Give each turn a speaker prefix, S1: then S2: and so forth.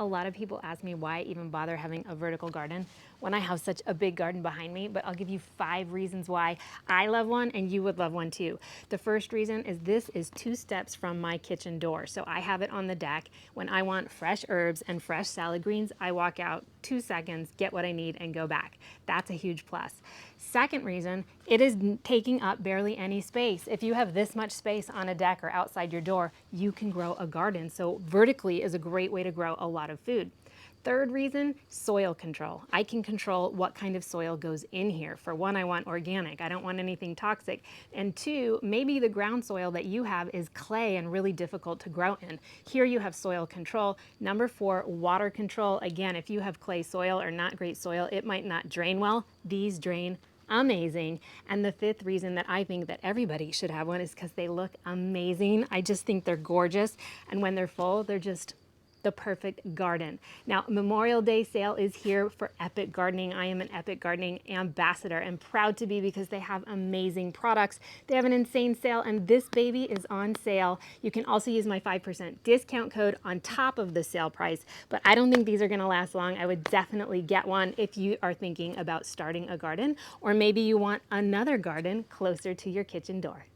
S1: a lot of people ask me why I even bother having a vertical garden when I have such a big garden behind me, but I'll give you 5 reasons why I love one and you would love one too. The first reason is this is 2 steps from my kitchen door. So I have it on the deck. When I want fresh herbs and fresh salad greens, I walk out 2 seconds, get what I need, and go back. That's a huge plus. Second reason, it is taking up barely any space. If you have this much space on a deck or outside your door, you can grow a garden. So vertically is a great way to grow a lot of food. Third reason, soil control. I can control what kind of soil goes in here. For one, I want organic. I don't want anything toxic. And 2, maybe the ground soil that you have is clay and really difficult to grow in. Here you have soil control. Number 4, water control. Again, if you have clay soil or not great soil, it might not drain well. These drain amazing. And the 5th reason that I think that everybody should have one is because they look amazing. I just think they're gorgeous. And when they're full, they're just the perfect garden. Now, Memorial Day sale is here for Epic Gardening. I am an Epic Gardening ambassador and proud to be because they have amazing products. They have an insane sale and this baby is on sale. You can also use my 5% discount code on top of the sale price, but I don't think these are gonna last long. I would definitely get one if you are thinking about starting a garden, or maybe you want another garden closer to your kitchen door.